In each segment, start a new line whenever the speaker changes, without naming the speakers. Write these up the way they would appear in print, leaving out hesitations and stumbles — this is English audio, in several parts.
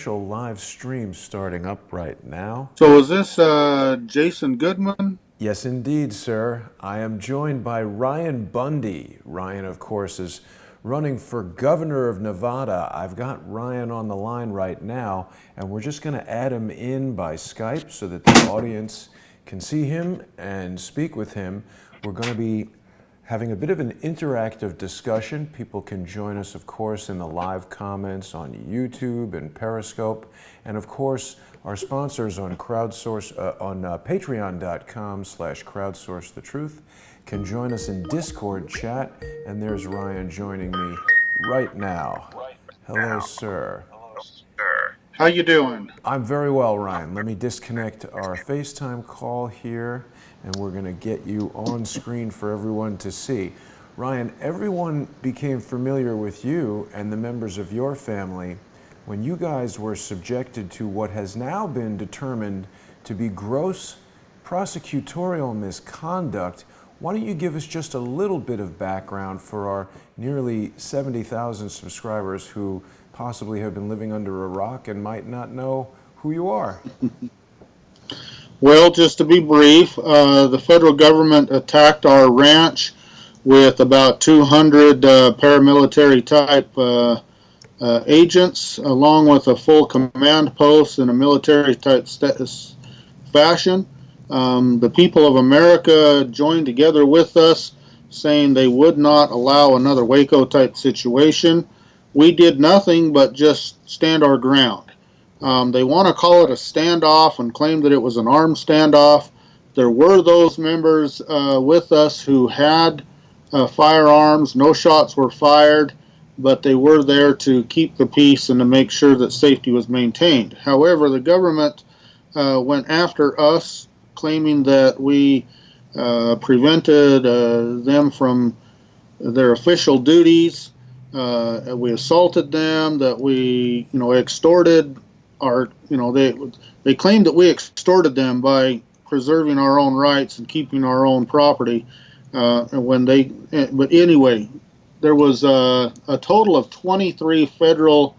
special live stream starting up right now.
So is this Jason Goodman?
Yes, indeed, sir. I am joined by Ryan Bundy. Ryan, of course, is running for governor of Nevada. I've got Ryan on the line right now, and we're just going to add him in by Skype so that the audience can see him and speak with him. We're going to be having a bit of an interactive discussion. People can join us, of course, in the live comments on YouTube and Periscope. And of course, our sponsors on Crowdsource, on patreon.com/crowdsourcethetruth can join us in Discord chat. And there's Ryan joining me right now. Hello, sir.
How you doing?
I'm very well, Ryan. Let me disconnect our FaceTime call here, and we're going to get you on screen for everyone to see. Ryan, everyone became familiar with you and the members of your family when you guys were subjected to what has now been determined to be gross prosecutorial misconduct. Why don't you give us just a little bit of background for our nearly 70,000 subscribers who possibly have been living under a rock and might not know who you are?
Well, just to be brief, the federal government attacked our ranch with about 200 paramilitary type agents, along with a full command post in a military type fashion. The people of America joined together with us, saying they would not allow another Waco type situation. We did nothing but just stand our ground. They want to call it a standoff and claim that it was an armed standoff. There were those members with us who had firearms. No shots were fired, but they were there to keep the peace and to make sure that safety was maintained. However, the government went after us, claiming that we prevented them from their official duties. We assaulted them, that we, extorted our, they claimed that we extorted them by preserving our own rights and keeping our own property. But anyway, there was a total of 23 federal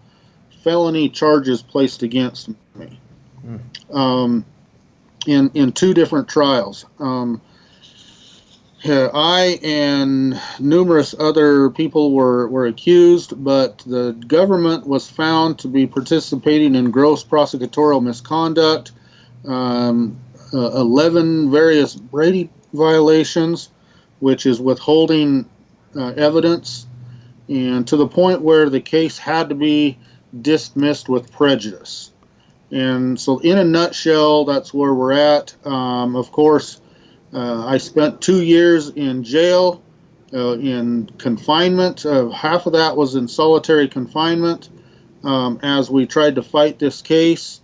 felony charges placed against me in two different trials. I and numerous other people were accused, but the government was found to be participating in gross prosecutorial misconduct, 11 various Brady violations, which is withholding evidence, and to the point where the case had to be dismissed with prejudice. And so in a nutshell, that's where we're at. Of course, I spent 2 years in jail, in confinement. Half of that was in solitary confinement as we tried to fight this case.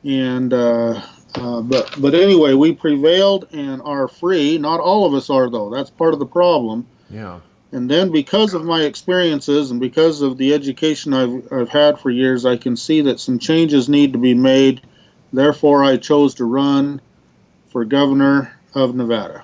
And but anyway, we prevailed and are free. Not all of us are, though. That's part of the problem.
Yeah.
And then because of my experiences and because of the education I've had for years, I can see that some changes need to be made. Therefore, I chose to run for governor of Nevada.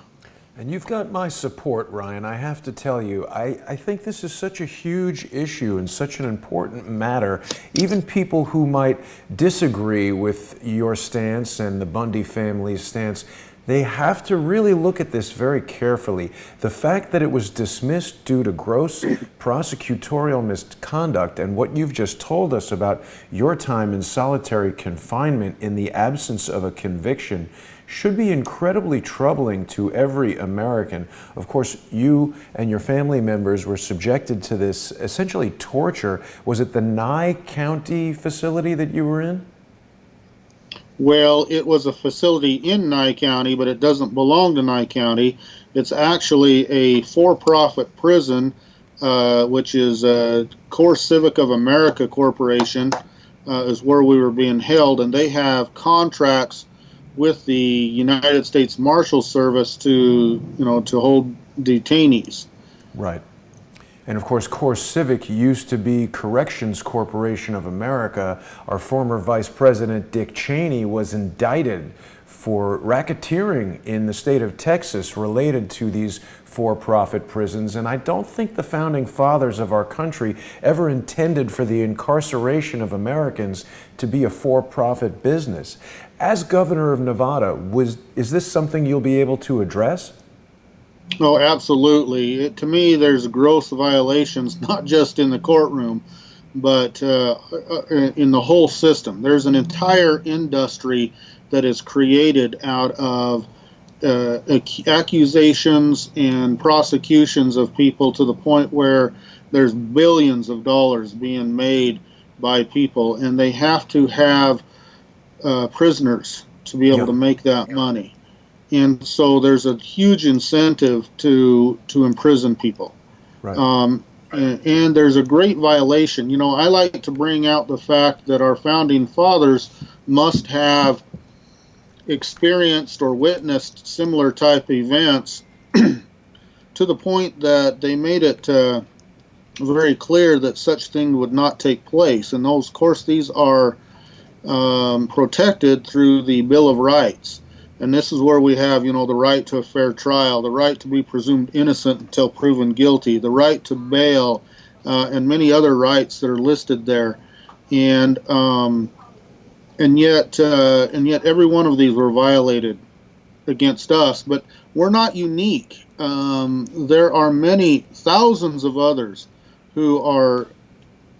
And you've got my support, Ryan. I have to tell you, I think this is such a huge issue and such an important matter. Even people who might disagree with your stance and the Bundy family's stance, they have to really look at this very carefully. The fact that it was dismissed due to gross prosecutorial misconduct and what you've just told us about your time in solitary confinement in the absence of a conviction should be incredibly troubling to every American. Of course, you and your family members were subjected to this essentially torture. Was it the Nye County facility that you were in?
Well, it was a facility in Nye County, but it doesn't belong to Nye County. It's actually a for-profit prison, which is Core Civic of America Corporation, is where we were being held, and they have contracts with the United States Marshal Service to hold detainees.
Right. And of course, CoreCivic used to be Corrections Corporation of America. Our former Vice President Dick Cheney was indicted for racketeering in the state of Texas related to these for-profit prisons. And I don't think the founding fathers of our country ever intended for the incarceration of Americans to be a for-profit business. As governor of Nevada, is this something you'll be able to address?
Oh, absolutely. To me, there's gross violations, not just in the courtroom, but in the whole system. There's an entire industry that is created out of accusations and prosecutions of people, to the point where there's billions of dollars being made by people, and they have to have prisoners to be able to make that money. And so there's a huge incentive to imprison people.
Right.
And there's a great violation. You know, I like to bring out the fact that our founding fathers must have experienced or witnessed similar type events to the point that they made it very clear that such thing would not take place. And those, of course, these are protected through the Bill of Rights. And this is where we have, you know, the right to a fair trial, the right to be presumed innocent until proven guilty, the right to bail, and many other rights that are listed there. And yet every one of these were violated against us. But we're not unique. There are many thousands of others who are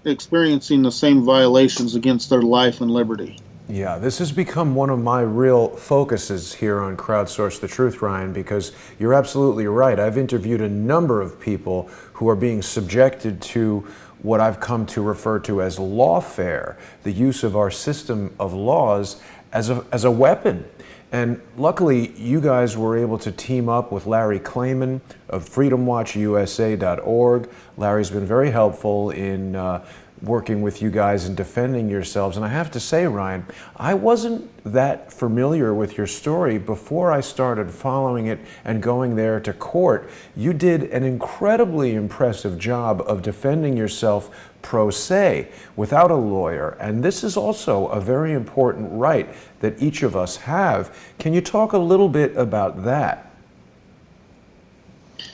experiencing the same violations against their life and liberty.
Yeah, this has become one of my real focuses here on Crowdsource the Truth, Ryan, because you're absolutely right. I've interviewed a number of people who are being subjected to what I've come to refer to as lawfare, the use of our system of laws as a weapon. And luckily, you guys were able to team up with Larry Klayman of freedomwatchusa.org. Larry's been very helpful in working with you guys and defending yourselves. And I have to say, Ryan, I wasn't that familiar with your story before I started following it and going there to court. You did an incredibly impressive job of defending yourself pro se, without a lawyer. And this is also a very important right that each of us have. Can you talk a little bit about that?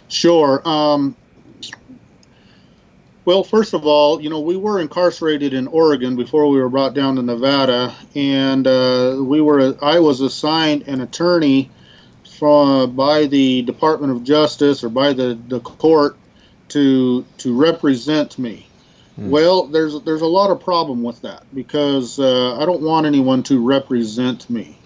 Sure. Well, first of all, you know, we were incarcerated in Oregon before we were brought down to Nevada, and I was assigned an attorney by the Department of Justice, or by the court, to represent me. Well, there's a lot of problem with that, because I don't want anyone to represent me.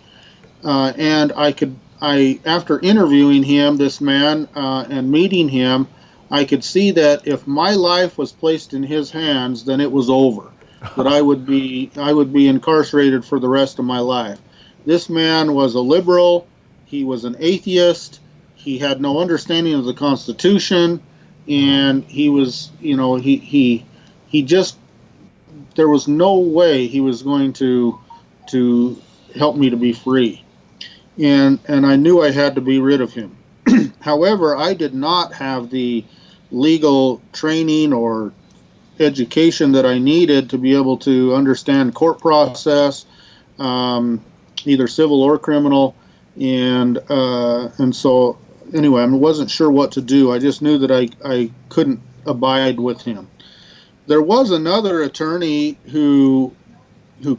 And after interviewing him, this man, and meeting him, I could see that if my life was placed in his hands, then it was over. That I would be incarcerated for the rest of my life. This man was a liberal. He was an atheist. He had no understanding of the Constitution, and he was, you know, he just, there was no way he was going to help me to be free. And I knew I had to be rid of him. However, I did not have the legal training or education that I needed to be able to understand court process, either civil or criminal, and so anyway, I wasn't sure what to do. I just knew that I couldn't abide with him. There was another attorney who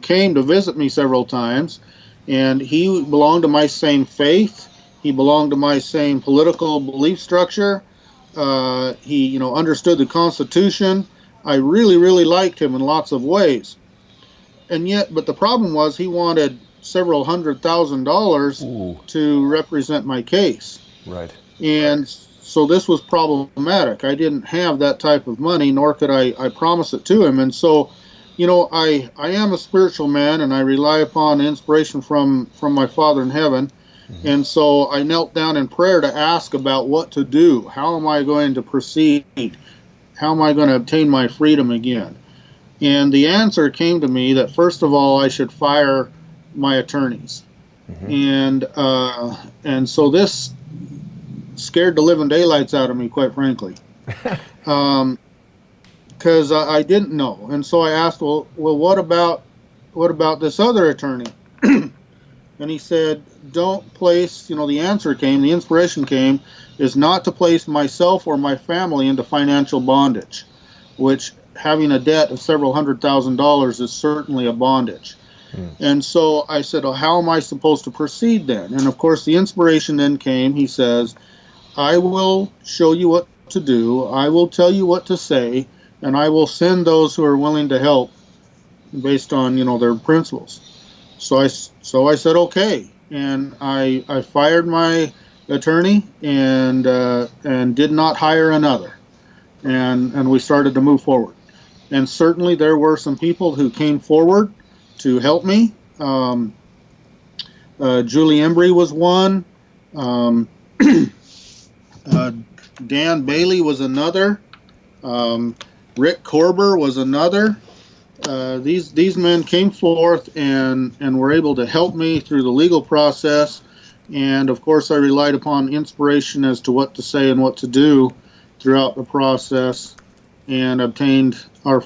came to visit me several times, and he belonged to my same faith. He belonged to my same political belief structure. He, you know, understood the Constitution. I really, really liked him in lots of ways. But the problem was, he wanted several $100,000 to represent my case. Right. And so this was problematic. I didn't have that type of money, nor could I promise it to him. And so, you know, I am a spiritual man, and I rely upon inspiration from my Father in heaven. And so I knelt down in prayer to ask about what to do. How am I going to proceed? How am I going to obtain my freedom again? And the answer came to me that, first of all, I should fire my attorneys. And so this scared the living daylights out of me, quite frankly. Because I didn't know. And so I asked, well, what about this other attorney? And he said, don't place, the answer came, the inspiration came, is not to place myself or my family into financial bondage, which having a debt of several $100,000 is certainly a bondage. And so I said, well, how am I supposed to proceed then? And of course, the inspiration then came. He says, I will show you what to do. I will tell you what to say, and I will send those who are willing to help based on, their principles. So I said, okay. And I fired my attorney and did not hire another. And we started to move forward. And certainly there were some people who came forward to help me. Julie Embry was one. Dan Bailey was another. Rick Korber was another. These men came forth and were able to help me through the legal process. And of course, I relied upon inspiration as to what to say and what to do throughout the process, and obtained our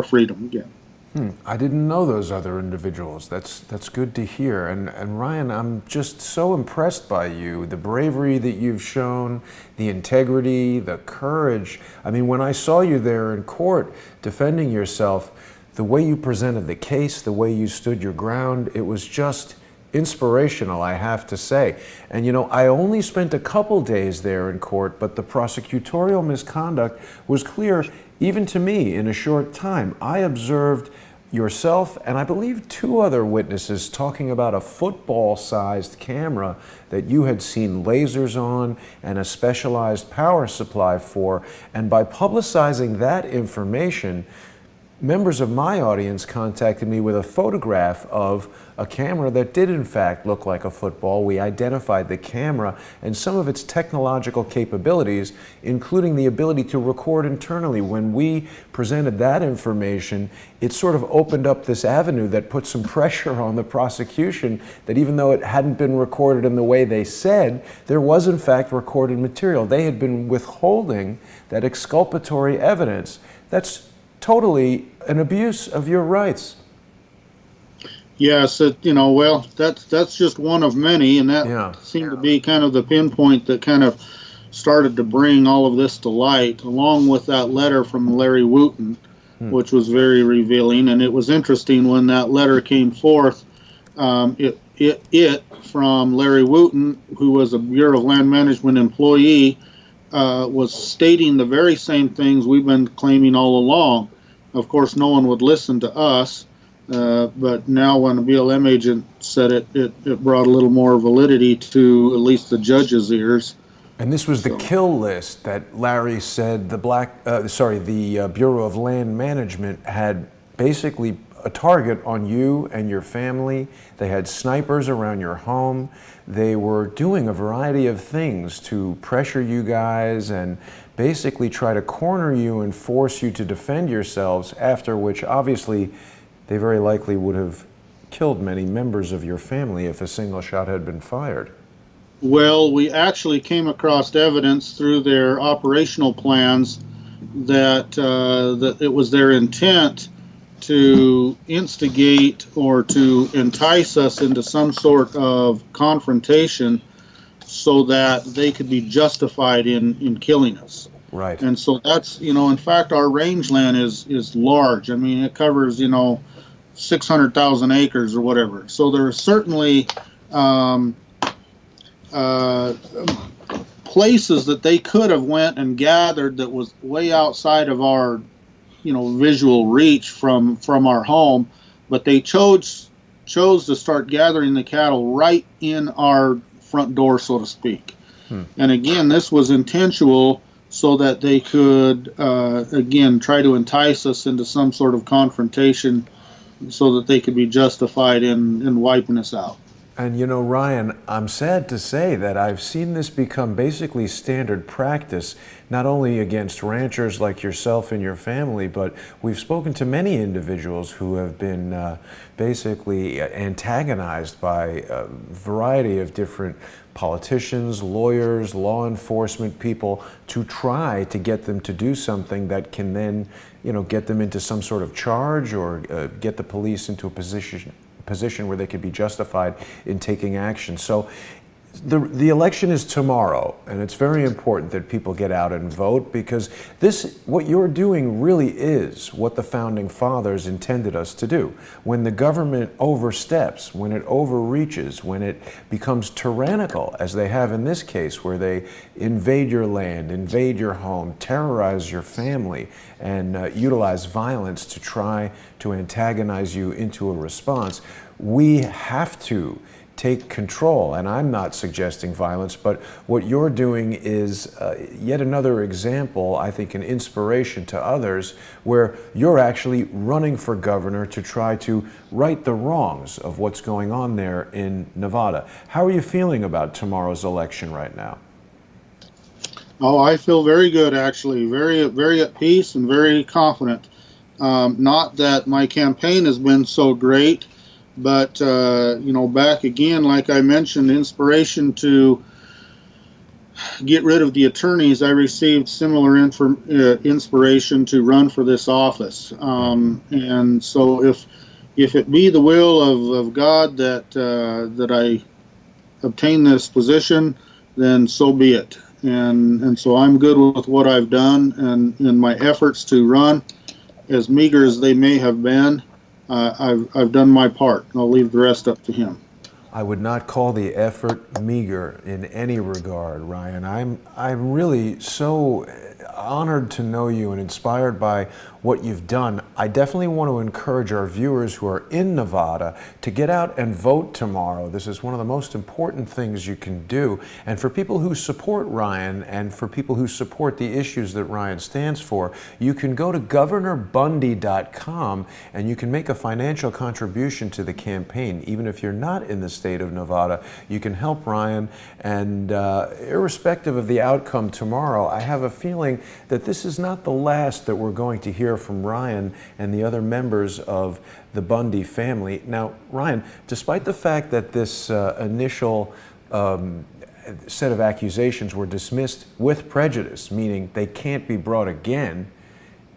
freedom again.
I didn't know those other individuals. That's good to hear. And Ryan, I'm just so impressed by you, the bravery that you've shown, the integrity, the courage. I mean, when I saw you there in court defending yourself, the way you presented the case, the way you stood your ground, it was just inspirational, I have to say. And I only spent a couple days there in court, but the prosecutorial misconduct was clear even to me in a short time. I observed yourself and I believe two other witnesses talking about a football-sized camera that you had seen lasers on and a specialized power supply for. And by publicizing that information, members of my audience contacted me with a photograph of a camera that did in fact look like a football. We identified the camera and some of its technological capabilities, including the ability to record internally. When we presented that information, it sort of opened up this avenue that put some pressure on the prosecution, that even though it hadn't been recorded in the way they said, there was in fact recorded material. They had been withholding that exculpatory evidence. That's totally an abuse of your rights.
Yes, well, that's just one of many, and that seemed to be kind of the pinpoint that kind of started to bring all of this to light, along with that letter from Larry Wooten, which was very revealing. And it was interesting when that letter came forth. It from Larry Wooten, who was a Bureau of Land Management employee, was stating the very same things we've been claiming all along. Of course, no one would listen to us, but now when a BLM agent said it, it brought a little more validity to at least the judge's ears.
And this was the kill list that Larry said the Bureau of Land Management had basically a target on you and your family. They had snipers around your home. They were doing a variety of things to pressure you guys and basically try to corner you and force you to defend yourselves, after which obviously they very likely would have killed many members of your family if a single shot had been fired.
Well, we actually came across evidence through their operational plans that it was their intent to instigate or to entice us into some sort of confrontation so that they could be justified in killing us.
Right.
And so that's, in fact, our rangeland is large. I mean, it covers, 600,000 acres or whatever. So there are certainly places that they could have went and gathered that was way outside of our visual reach from our home, but they chose to start gathering the cattle right in our front door, so to speak. And again, this was intentional so that they could again try to entice us into some sort of confrontation so that they could be justified in wiping us out.
And you know, Ryan, I'm sad to say that I've seen this become basically standard practice, not only against ranchers like yourself and your family, but we've spoken to many individuals who have been basically antagonized by a variety of different politicians, lawyers, law enforcement people to try to get them to do something that can then, you know, get them into some sort of charge or get the police into a position where they could be justified in taking action. So the election is tomorrow, and it's very important that people get out and vote, because what you're doing really is what the founding fathers intended us to do. When the government oversteps, when it overreaches, when it becomes tyrannical, as they have in this case, where they invade your land, invade your home, terrorize your family, and utilize violence to try to antagonize you into a response, we have to take control. And I'm not suggesting violence, but what you're doing is yet another example, I think, an inspiration to others, where you're actually running for governor to try to right the wrongs of what's going on there in Nevada. How are you feeling about tomorrow's election right now?
Oh, I feel very good, actually. Very, very at peace and very confident. Not that my campaign has been so great, but, back again, like I mentioned, inspiration to get rid of the attorneys, I received similar inspiration to run for this office. And so if it be the will of God that I obtain this position, then so be it. And so I'm good with what I've done, and in my efforts to run, as meager as they may have been, I've done my part. I'll leave the rest up to him.
I would not call the effort meager in any regard, Ryan. I'm really so honored to know you and inspired by what you've done. I definitely want to encourage our viewers who are in Nevada to get out and vote tomorrow. This is one of the most important things you can do. And for people who support Ryan and for people who support the issues that Ryan stands for, you can go to GovernorBundy.com and you can make a financial contribution to the campaign. Even if you're not in the state of Nevada, you can help Ryan. And irrespective of the outcome tomorrow, I have a feeling that this is not the last that we're going to hear from Ryan and the other members of the Bundy family. Now, Ryan, despite the fact that this initial set of accusations were dismissed with prejudice, meaning they can't be brought again,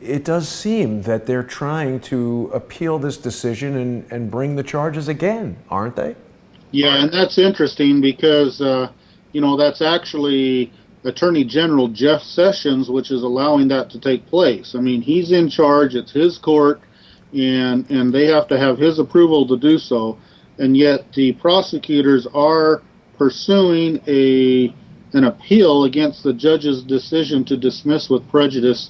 it does seem that they're trying to appeal this decision and bring the charges again, aren't they?
Yeah, and that's interesting because, that's actually Attorney General Jeff Sessions, which is allowing that to take place. I mean, he's in charge, it's his court, and they have to have his approval to do so. And yet the prosecutors are pursuing an appeal against the judge's decision to dismiss with prejudice,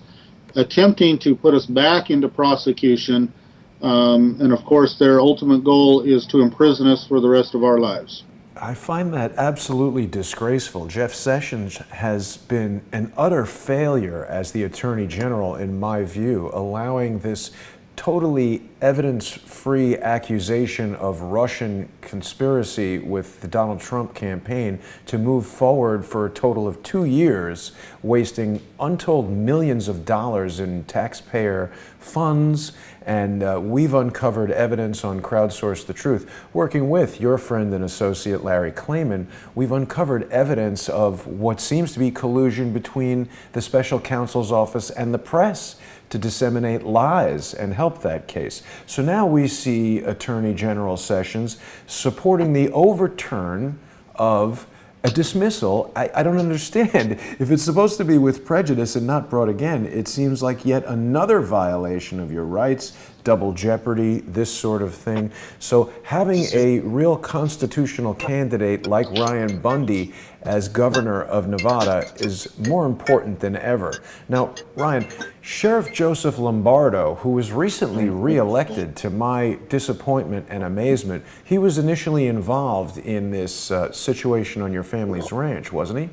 attempting to put us back into prosecution. And of course, their ultimate goal is to imprison us for the rest of our lives.
I find that absolutely disgraceful. Jeff Sessions has been an utter failure as the Attorney General, in my view, allowing this totally evidence-free accusation of Russian conspiracy with the Donald Trump campaign to move forward for a total of 2 years, wasting untold millions of dollars in taxpayer funds. And we've uncovered evidence on Crowdsource the Truth. Working with your friend and associate Larry Klayman, we've uncovered evidence of what seems to be collusion between the special counsel's office and the press to disseminate lies and help that case. So now we see Attorney General Sessions supporting the overturn of a dismissal. I don't understand. If it's supposed to be with prejudice and not brought again, it seems like yet another violation of your rights, double jeopardy, this sort of thing. So having a real constitutional candidate like Ryan Bundy as governor of Nevada is more important than ever. Now, Ryan, Sheriff Joseph Lombardo, who was recently reelected, to my disappointment and amazement, he was initially involved in this situation on your family's ranch, wasn't he?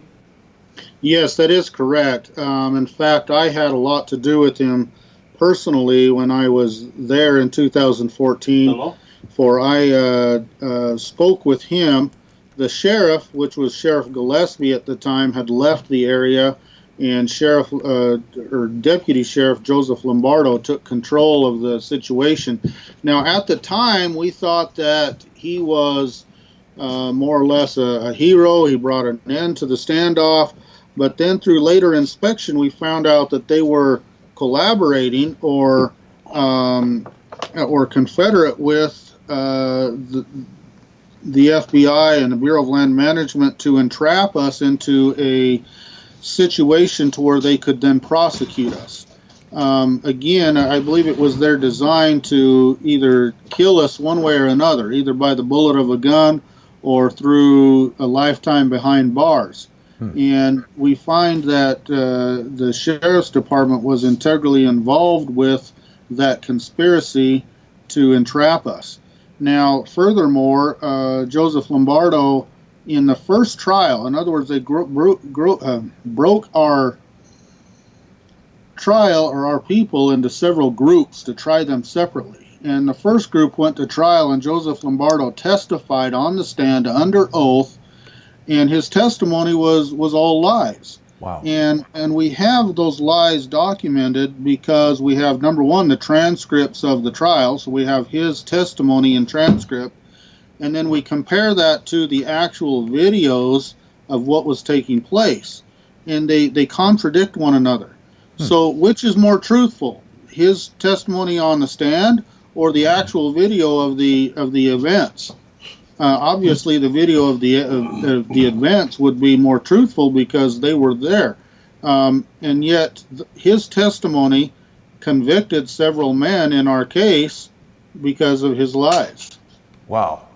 Yes, that is correct. In fact, I had a lot to do with him personally when I was there in 2014.
Hello?
for I spoke with him. The sheriff, which was Sheriff Gillespie at the time, had left the area, and Deputy Sheriff Joseph Lombardo took control of the situation. Now, at the time, we thought that he was more or less a hero. He brought an end to the standoff. But then through later inspection, we found out that they were collaborating or confederate with the FBI and the Bureau of Land Management to entrap us into a situation to where they could then prosecute us. Again, I believe it was their design to either kill us one way or another, either by the bullet of a gun or through a lifetime behind bars. And we find that the Sheriff's Department was integrally involved with that conspiracy to entrap us. Now, furthermore, Joseph Lombardo, in the first trial, in other words, they broke our trial or our people into several groups to try them separately. And the first group went to trial, and Joseph Lombardo testified on the stand under oath, and his testimony was all lies.
Wow.
And we have those lies documented because we have, number one, the transcripts of the trial. So we have his testimony and transcript. And then we compare that to the actual videos of what was taking place. And they contradict one another. So which is more truthful? His testimony on the stand or the actual video of the events? Obviously, the video of the events would be more truthful because they were there. And yet, his testimony convicted several men in our case because of his lies.
Wow,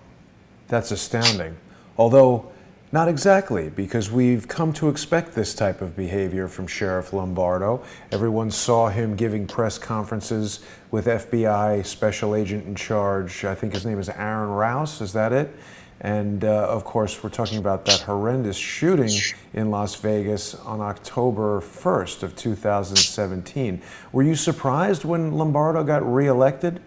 that's astounding. Although, not exactly, because we've come to expect this type of behavior from Sheriff Lombardo. Everyone saw him giving press conferences with FBI Special Agent in charge. I think his name is Aaron Rouse, is that it? And of course, we're talking about that horrendous shooting in Las Vegas on October 1st of 2017. Were you surprised when Lombardo got reelected?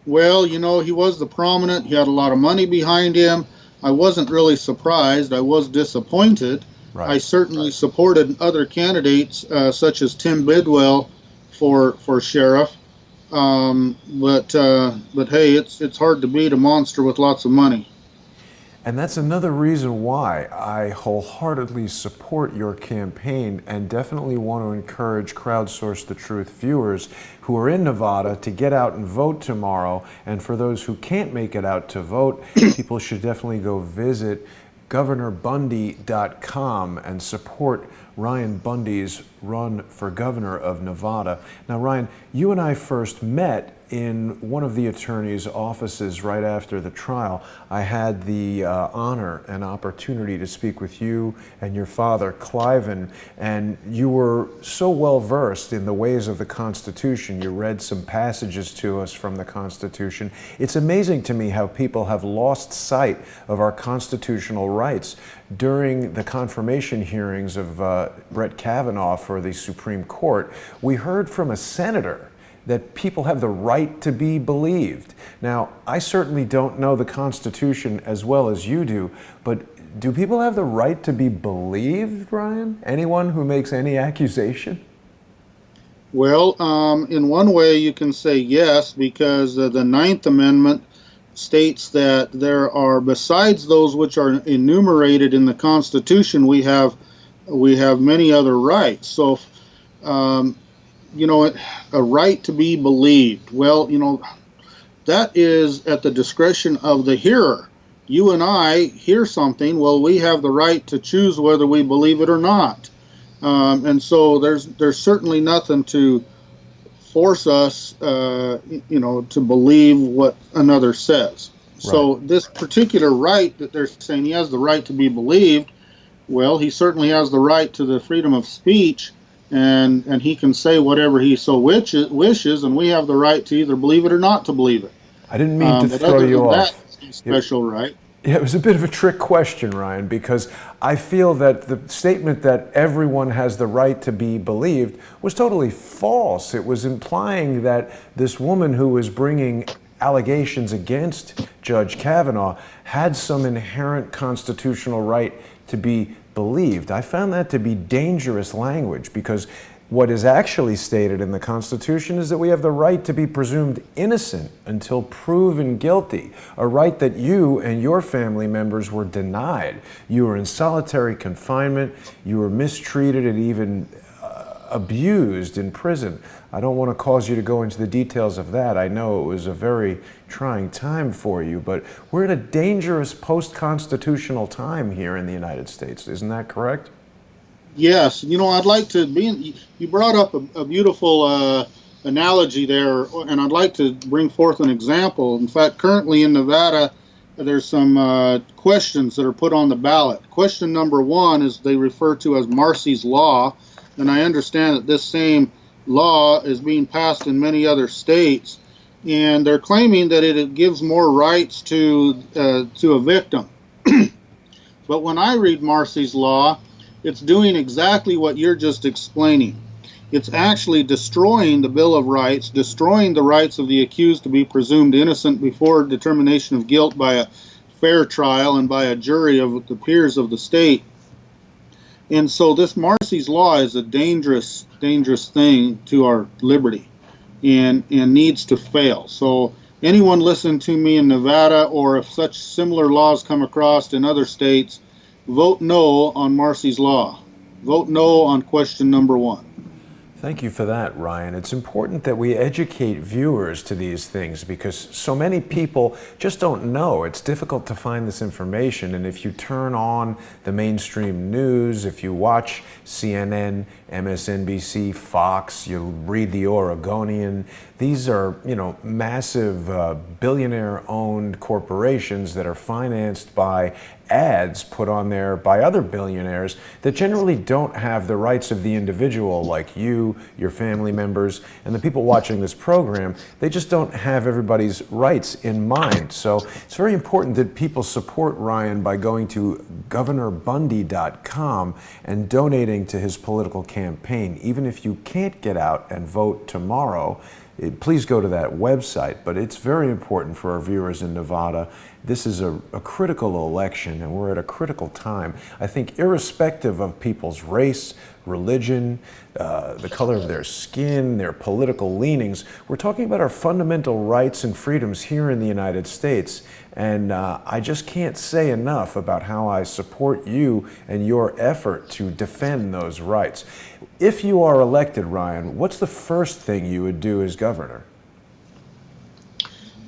Well, you know, he was the prominent. He had a lot of money behind him. I wasn't really surprised. I was disappointed.
Right.
I certainly supported other candidates, such as Tim Bidwell for sheriff. But hey, it's hard to beat a monster with lots of money.
And that's another reason why I wholeheartedly support your campaign and definitely want to encourage Crowdsource the Truth viewers who are in Nevada to get out and vote tomorrow. And for those who can't make it out to vote, people should definitely go visit GovernorBundy.com and support Ryan Bundy's run for governor of Nevada. Now, Ryan, you and I first met in one of the attorney's offices right after the trial. I had the honor and opportunity to speak with you and your father, Cliven, and you were so well versed in the ways of the Constitution. You read some passages to us from the Constitution. It's amazing to me how people have lost sight of our constitutional rights. During the confirmation hearings of Brett Kavanaugh for the Supreme Court, we heard from a senator that people have the right to be believed. Now, I certainly don't know the Constitution as well as you do, but do people have the right to be believed, Ryan? Anyone who makes any accusation?
Well, in one way you can say yes, because the Ninth Amendment states that there are, besides those which are enumerated in the Constitution, we have many other rights. So, you know, a right to be believed. Well, you know, that is at the discretion of the hearer. You and I hear something, well, we have the right to choose whether we believe it or not. And so there's certainly nothing to force us, you know, to believe what another says. Right. So this particular right that they're saying he has the right to be believed, well, he certainly has the right to the freedom of speech, and he can say whatever he so wishes, and we have the right to either believe it or not to believe it.
I didn't mean to throw you off.
That's a special right.
Yeah, it was a bit of a trick question, Ryan, because I feel that the statement that everyone has the right to be believed was totally false. It was implying that this woman who was bringing allegations against Judge Kavanaugh had some inherent constitutional right to be believed. I found that to be dangerous language, because what is actually stated in the Constitution is that we have the right to be presumed innocent until proven guilty, a right that you and your family members were denied. You were in solitary confinement, you were mistreated and even abused in prison. I don't want to cause you to go into the details of that. I know it was a very trying time for you, but we're in a dangerous post-constitutional time here in the United States. Isn't that correct?
Yes, I'd like to you brought up a beautiful analogy there, and I'd like to bring forth an example. In fact, currently in Nevada, there's some questions that are put on the ballot. Question number 1 is they refer to as Marsy's Law, and I understand that this same law is being passed in many other states, and they're claiming that it gives more rights to a victim. But when I read Marsy's Law, it's doing exactly what you're just explaining. It's actually destroying the Bill of Rights, destroying the rights of the accused to be presumed innocent before determination of guilt by a fair trial and by a jury of the peers of the state. And so this Marsy's Law is a dangerous, dangerous thing to our liberty, and needs to fail. So anyone listening to me in Nevada, or if such similar laws come across in other states, vote no on Marsy's Law. Vote no on question number 1.
Thank you for that, Ryan. It's important that we educate viewers to these things, because so many people just don't know. It's difficult to find this information, and if you turn on the mainstream news, if you watch CNN, MSNBC, Fox, you read the Oregonian, these are, massive billionaire-owned corporations that are financed by ads put on there by other billionaires that generally don't have the rights of the individual, like you, your family members, and the people watching this program. They just don't have everybody's rights in mind. So it's very important that people support Ryan by going to GovernorBundy.com and donating to his political campaign. Even if you can't get out and vote tomorrow, please go to that website. But it's very important for our viewers in Nevada. This is a critical election, and we're at a critical time. I think irrespective of people's race, religion, the color of their skin, their political leanings, we're talking about our fundamental rights and freedoms here in the United States. And I just can't say enough about how I support you and your effort to defend those rights. If you are elected, Ryan, what's the first thing you would do as governor?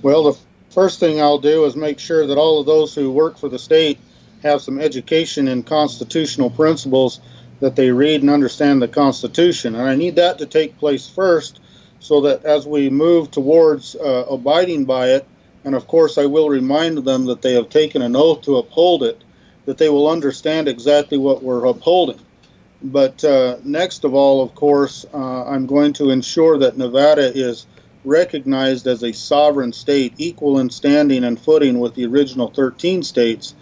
Well, the first thing I'll do is make sure that all of those who work for the state have some education in constitutional principles, that they read and understand the Constitution. And I need that to take place first, so that as we move towards abiding by it, and of course I will remind them that they have taken an oath to uphold it, that they will understand exactly what we're upholding. But next of all, of course, I'm going to ensure that Nevada is recognized as a sovereign state, equal in standing and footing with the original 13 states,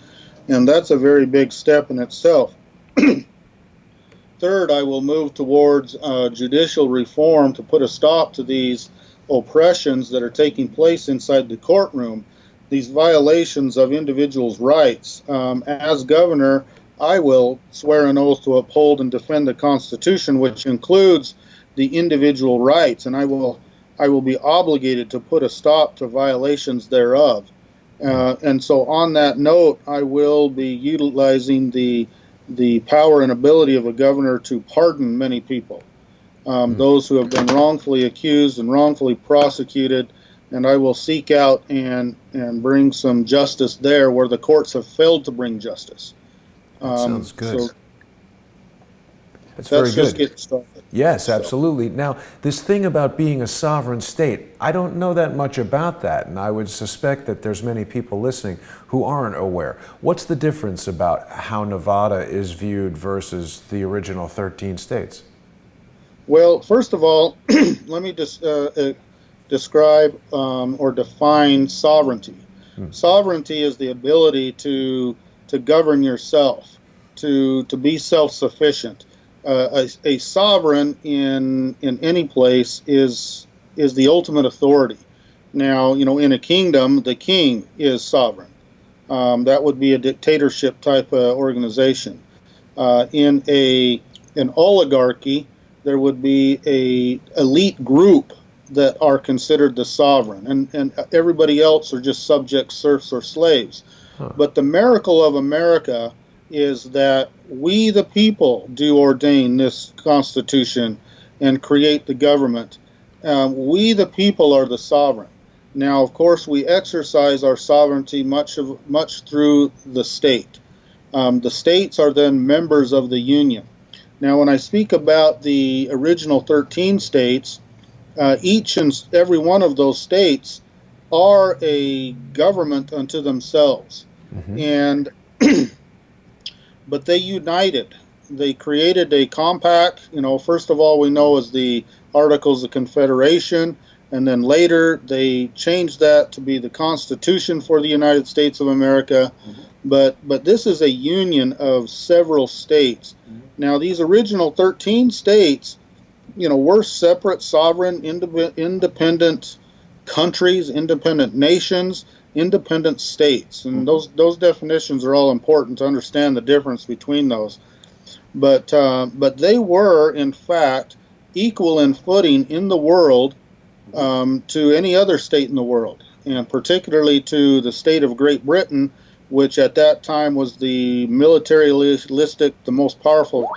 and that's a very big step in itself. Third, I will move towards judicial reform to put a stop to these oppressions that are taking place inside the courtroom, these violations of individuals' rights. As governor, I will swear an oath to uphold and defend the Constitution, which includes the individual rights, and I will be obligated to put a stop to violations thereof. And so on that note, I will be utilizing the power and ability of a governor to pardon many people, those who have been wrongfully accused and wrongfully prosecuted, and I will seek out and bring some justice there where the courts have failed to bring justice.
That sounds good.
So
that's very good.
Just get started.
Yes, absolutely. Now, this thing about being a sovereign state, I don't know that much about that, and I would suspect that there's many people listening who aren't aware. What's the difference about how Nevada is viewed versus the original 13 states?
Well, first of all, let me just describe or define sovereignty. Sovereignty is the ability to govern yourself, to be self-sufficient. A sovereign in any place is the ultimate authority. Now, in a kingdom, the king is sovereign. That would be a dictatorship type organization. In an oligarchy, there would be a elite group that are considered the sovereign, and everybody else are just subjects, serfs, or slaves. But the miracle of America is that we, the people, do ordain this Constitution and create the government. We, the people, are the sovereign. Now, of course, we exercise our sovereignty much through the state. The states are then members of the Union. Now, when I speak about the original 13 states, each and every one of those states are a government unto themselves. And but they united. They created a compact. First of all, we know as the Articles of Confederation, and then later they changed that to be the Constitution for the United States of America. But this is a union of several states. Now, these original 13 states, were separate, sovereign, independent countries, independent nations, independent states, and those definitions are all important to understand the difference between those. But they were, in fact, equal in footing in the world to any other state in the world, and particularly to the state of Great Britain, which at that time was the militaristic, the most powerful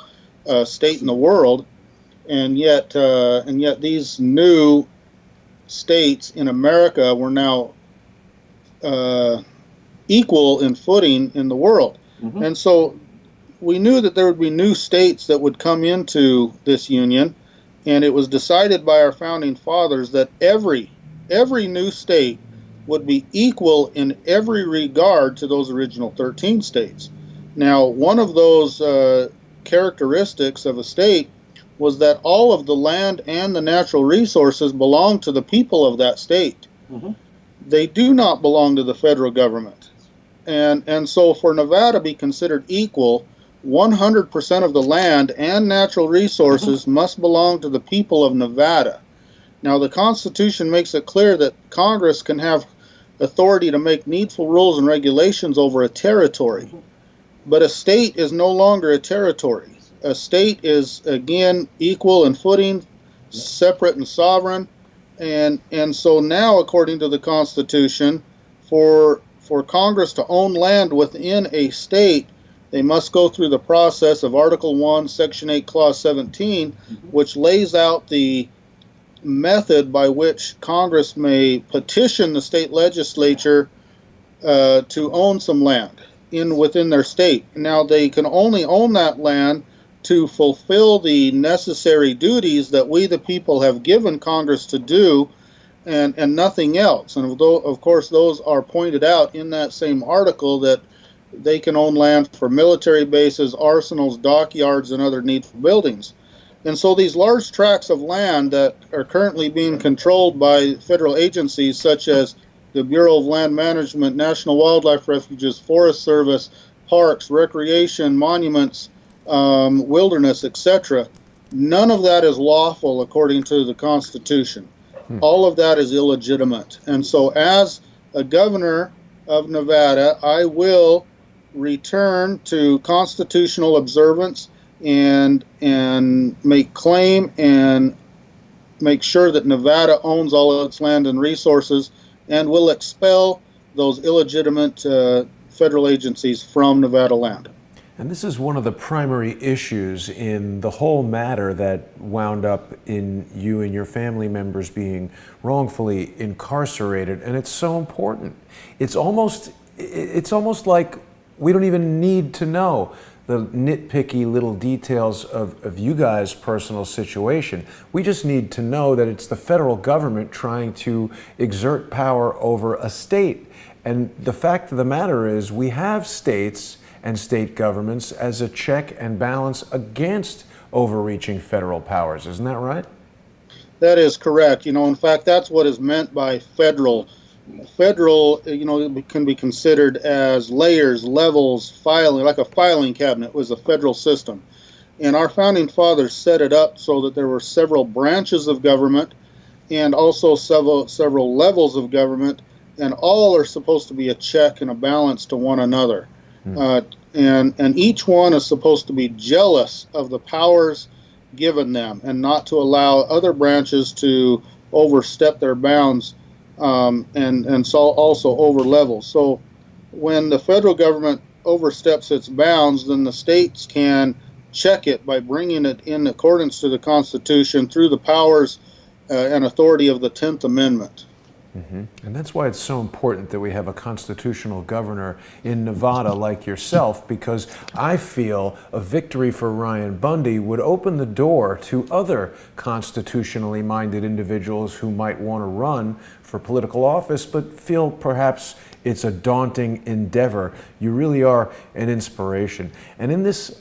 state in the world, and yet these new states in America were now equal in footing in the world. And so we knew that there would be new states that would come into this union, and it was decided by our founding fathers that every new state would be equal in every regard to those original 13 states. Now, one of those characteristics of a state was that all of the land and the natural resources belong to the people of that state. They do not belong to the federal government. And so for Nevada to be considered equal, 100% of the land and natural resources must belong to the people of Nevada. Now, the Constitution makes it clear that Congress can have authority to make needful rules and regulations over a territory. But a state is no longer a territory. A state is, again, equal in footing, separate and sovereign. And so now, according to the Constitution, for Congress to own land within a state, they must go through the process of Article 1, Section 8, Clause 17, which lays out the method by which Congress may petition the state legislature to own some land within their state. Now, they can only own that land to fulfill the necessary duties that we, the people, have given Congress to do, and nothing else. And of course, those are pointed out in that same article, that they can own land for military bases, arsenals, dockyards, and other needful buildings. And so these large tracts of land that are currently being controlled by federal agencies such as the Bureau of Land Management, National Wildlife Refuges, Forest Service, parks, recreation, monuments, wilderness, etc., none of that is lawful according to the Constitution. All of that is illegitimate. And so as a governor of Nevada, I will return to constitutional observance and make claim and make sure that Nevada owns all of its land and resources, and will expel those illegitimate federal agencies from Nevada land.
And this is one of the primary issues in the whole matter that wound up in you and your family members being wrongfully incarcerated, and it's so important. It's almost like we don't even need to know the nitpicky little details of you guys' personal situation. We just need to know that it's the federal government trying to exert power over a state. And the fact of the matter is, we have states and state governments as a check and balance against overreaching federal powers. Isn't that right?
That is correct. In fact, that's what is meant by federal. Federal, can be considered as layers, levels, filing, like a filing cabinet was a federal system. And our founding fathers set it up so that there were several branches of government, and also several levels of government, and all are supposed to be a check and a balance to one another. Uh, and each one is supposed to be jealous of the powers given them and not to allow other branches to overstep their bounds, and so also over levels. So when the federal government oversteps its bounds, then the states can check it by bringing it in accordance to the Constitution through the powers and authority of the 10th Amendment.
And that's why it's so important that we have a constitutional governor in Nevada like yourself, because I feel a victory for Ryan Bundy would open the door to other constitutionally minded individuals who might want to run for political office but feel perhaps it's a daunting endeavor. You really are an inspiration. And in this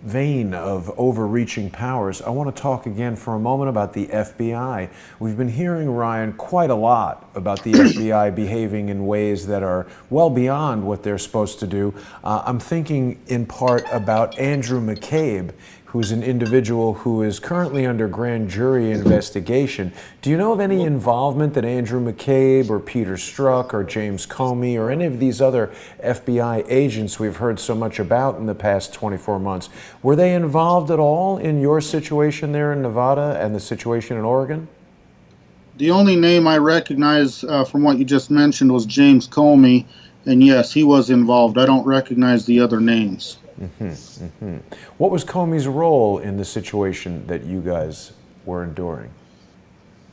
vein of overreaching powers, I want to talk again for a moment about the FBI. We've been hearing, Ryan, quite a lot about the FBI behaving in ways that are well beyond what they're supposed to do. I'm thinking in part about Andrew McCabe, who's an individual who is currently under grand jury investigation. Do you know of any involvement that Andrew McCabe or Peter Strzok or James Comey or any of these other FBI agents we've heard so much about in the past 24 months, were they involved at all in your situation there in Nevada and the situation in Oregon?
The only name I recognize from what you just mentioned was James Comey, and yes, he was involved. I don't recognize the other names.
What was Comey's role in the situation that you guys were enduring?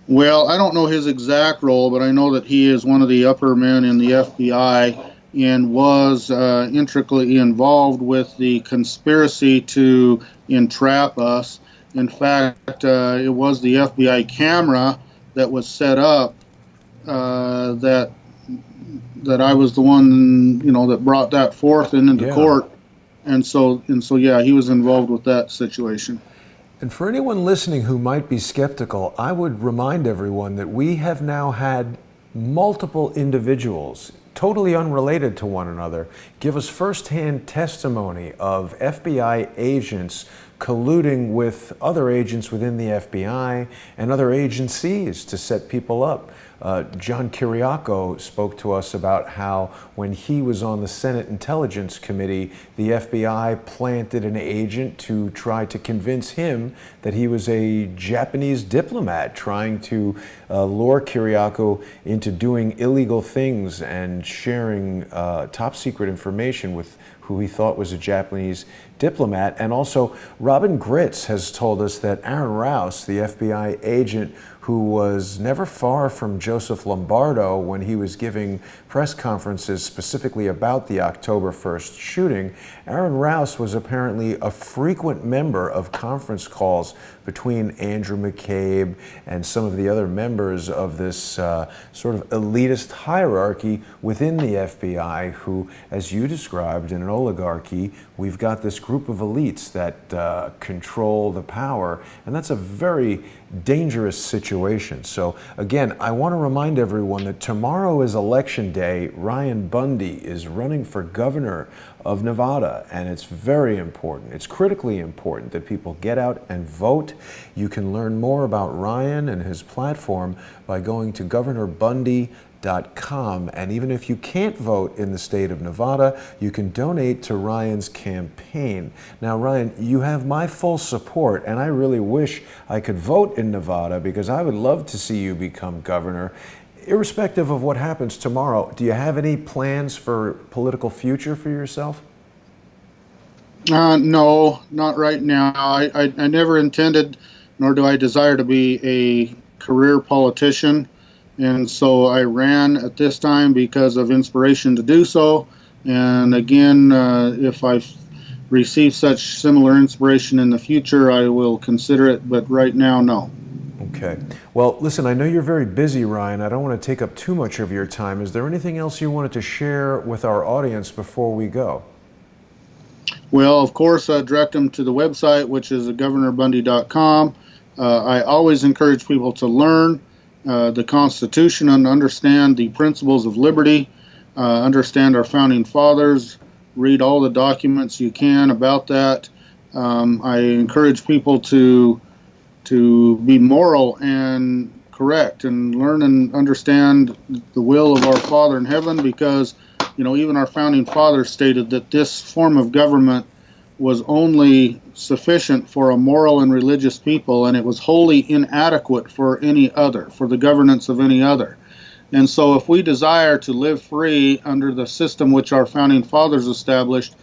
Well, I don't know his exact role, but I know that he is one of the upper men in the FBI and was intricately involved with the conspiracy to entrap us. In fact, it was the FBI camera that was set up that I was the one, that brought that forth and into court. And so, yeah, he was involved with that situation.
And for anyone listening who might be skeptical, I would remind everyone that we have now had multiple individuals, totally unrelated to one another, give us firsthand testimony of FBI agents colluding with other agents within the FBI and other agencies to set people up. John Kiriakou spoke to us about how when he was on the Senate Intelligence Committee, the FBI planted an agent to try to convince him that he was a Japanese diplomat trying to lure Kiriakou into doing illegal things and sharing top secret information with who he thought was a Japanese diplomat. And also, Robin Gritz has told us that Aaron Rouse, the FBI agent who was never far from Joseph Lombardo when he was giving press conferences specifically about the October 1st shooting, Aaron Rouse was apparently a frequent member of conference calls between Andrew McCabe and some of the other members of this sort of elitist hierarchy within the FBI who, as you described, in an oligarchy, we've got this group of elites that control the power, and that's a very dangerous situation. So again, I want to remind everyone that tomorrow is election day. Ryan Bundy is running for governor of Nevada, and it's very important. It's critically important that people get out and vote. You can learn more about Ryan and his platform by going to GovernorBundy.com. And even if you can't vote in the state of Nevada, you can donate to Ryan's campaign. Now, Ryan, you have my full support, and I really wish I could vote in Nevada because I would love to see you become governor. Irrespective of what happens tomorrow, do you have any plans for political future for yourself?
No, not right now. I never intended, nor do I desire to be a career politician. And so I ran at this time because of inspiration to do so. And again, if I receive such similar inspiration in the future, I will consider it. But right now, no.
Okay. Well, listen, I know you're very busy, Ryan. I don't want to take up too much of your time. Is there anything else you wanted to share with our audience before we go?
Well, of course, direct them to the website, which is GovernorBundy.com. I always encourage people to learn the Constitution and understand the principles of liberty, understand our founding fathers, read all the documents you can about that. I encourage people to be moral and correct and learn and understand the will of our Father in heaven, because, you know, even our founding fathers stated that this form of government was only sufficient for a moral and religious people, and it was wholly inadequate for any other, for the governance of any other. And so if we desire to live free under the system which our founding fathers established,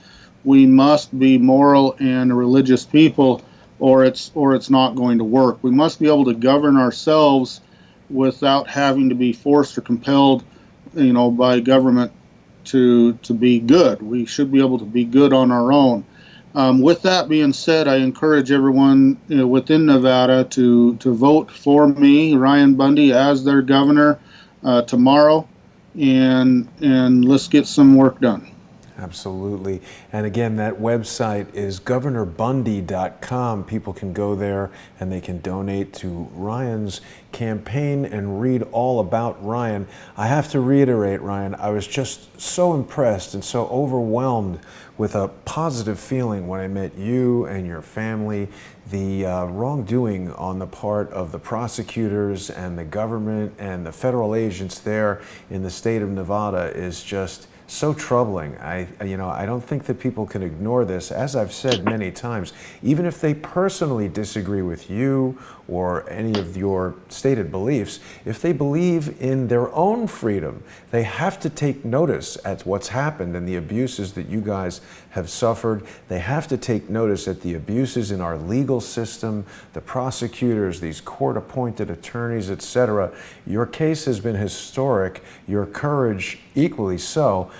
we must be moral and religious people, or it's not going to work. We must be able to govern ourselves without having to be forced or compelled, you know, by government to be good. We should be able to be good on our own. With that being said, I encourage everyone, you know, within Nevada to vote for me, Ryan Bundy, as their governor tomorrow, and let's get some work done.
Absolutely. And again, that website is governorbundy.com. People can go there and they can donate to Ryan's campaign and read all about Ryan. I have to reiterate, Ryan, I was just so impressed and so overwhelmed with a positive feeling when I met you and your family. The wrongdoing on the part of the prosecutors and the government and the federal agents there in the state of Nevada is just so troubling. I don't think that people can ignore this. As I've said many times, even if they personally disagree with you or any of your stated beliefs, if they believe in their own freedom, they have to take notice at what's happened and the abuses that you guys have suffered. They have to take notice at the abuses in our legal system, the prosecutors, these court-appointed attorneys, etc. Your case has been historic, your courage equally so.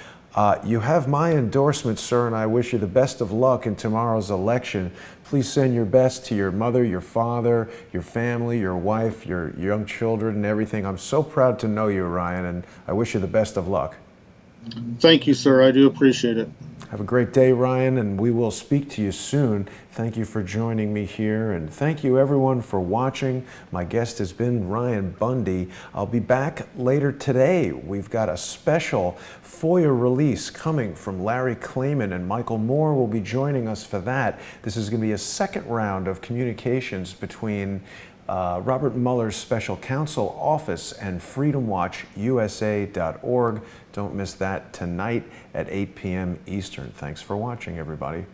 You have my endorsement, sir, and I wish you the best of luck in tomorrow's election. Please send your best to your mother, your father, your family, your wife, your young children, and everything. I'm so proud to know you, Ryan, and I wish you the best of luck.
Thank you, sir. I do appreciate it.
Have a great day, Ryan, and we will speak to you soon. Thank you for joining me here, and thank you everyone for watching. My guest has been Ryan Bundy. I'll be back later today. We've got a special FOIA release coming from Larry Klayman, and Michael Moore will be joining us for that. This is going to be a second round of communications between Robert Mueller's special counsel office and freedomwatchusa.org. Don't miss that tonight at 8 p.m. Eastern. Thanks for watching, everybody.